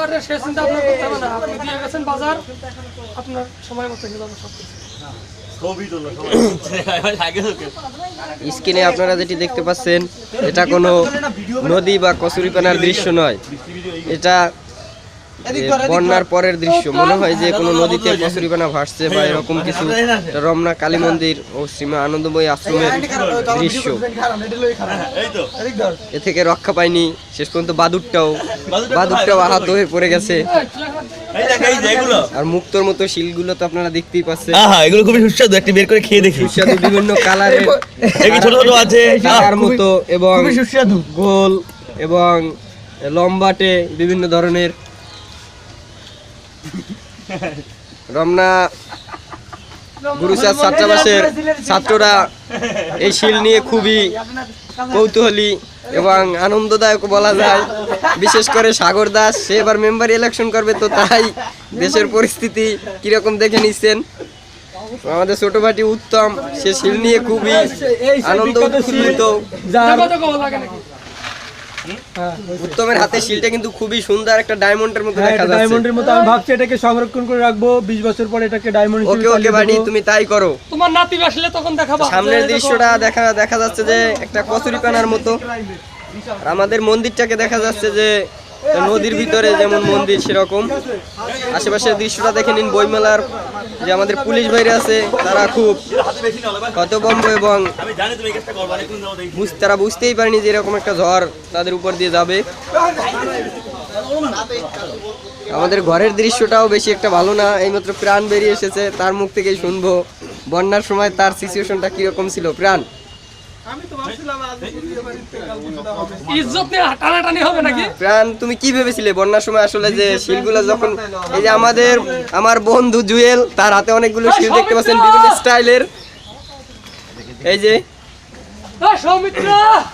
আরে সে চিন্তা আপনার করতে হবে না, আপনি দিয়ে গেছেন বাজার, আপনার সময় মতো হয়ে যাবে সবকিছু। স্ক্রিনে আপনারা যেটি দেখতে পাচ্ছেন এটা কোনো নদী বা কচুরিপানার দৃশ্য নয়, এটা বন্যার পরের দৃশ্য। মনে হয় যে কোনো নদীতে কচুরিপানা ভাসছে বা এরকম কিছু। রমনা কালী মন্দির ও শ্রীমা আনন্দময়ী আশ্রমের দৃশ্য। এ থেকে রক্ষা পায়নি শেষ পর্যন্ত বাদুরটাও আহত হয়ে পড়ে গেছে। আর মুক্তোর মতো শিলগুলো তো আপনারা দেখতেই পাচ্ছেন। এগুলো খুবই সুস্বাদু, একটি বের করে খেয়ে দেখি। সুস্বাদু বিভিন্ন কালারের ছোট ছোট আছে তার মতো এবং গোল এবং লম্বাটে বিভিন্ন ধরনের। রমনা গুরুচাঁদ ছাত্রাবাসের ছাত্ররা এই শিল নিয়ে খুবই কৌতূহলী এবং আনন্দদায়ক বলা যায়। বিশেষ করে সাগর দাস, সে এবার মেম্বার ইলেকশন করবে, তো তাই দেশের পরিস্থিতি কিরকম দেখে নিচ্ছেন। আমাদের ছোট ভাটি উত্তম, সে শিল নিয়ে খুবই আনন্দ উৎফুল্লিত। উত্তমের হাতে শিলটা কিন্তু খুবই সুন্দর, একটা ডায়মন্ডের মতো দেখা যাচ্ছে। ডায়মন্ডের মতো আমি ভাবছি এটাকে সংরক্ষণ করে রাখবো, 20 বছর পরে এটাকে ডায়মন্ড হিসেবে। ওকে ওকে বাড়ি, তুমি তাই করো। তোমার নাতি আসলে তখন দেখাবো। সামনের দৃশ্যটা দেখা যাচ্ছে যে একটা কচুরিপানার মতো। আর আমাদের মন্দিরটাকে দেখা যাচ্ছে যে নদীর ভিতরে যেমন মন্দির সেরকম। আশেপাশের দৃশ্যটা দেখে নিন। বইমেলার যে আমাদের পুলিশ ভাইরা আছে তারা খুব হতভম্ব এবং তারা বুঝতেই পারেনি যে এরকম একটা ঝড় তাদের উপর দিয়ে যাবে। আমাদের ঘরের দৃশ্যটাও বেশি একটা ভালো না। এইমাত্র প্রাণ বেরিয়ে এসেছে, তার মুখ থেকেই শুনবো বন্যার সময় তার সিচুয়েশনটা কিরকম ছিল। প্রাণ, প্রাণ তুমি কি ভেবেছিলে বন্যার সময়? আসলে যে শিলগুলো যখন, এই যে আমার বন্ধু জুয়েল, তার হাতে অনেকগুলো শিল দেখতে পাচ্ছেন বিভিন্ন স্টাইলের। এই যে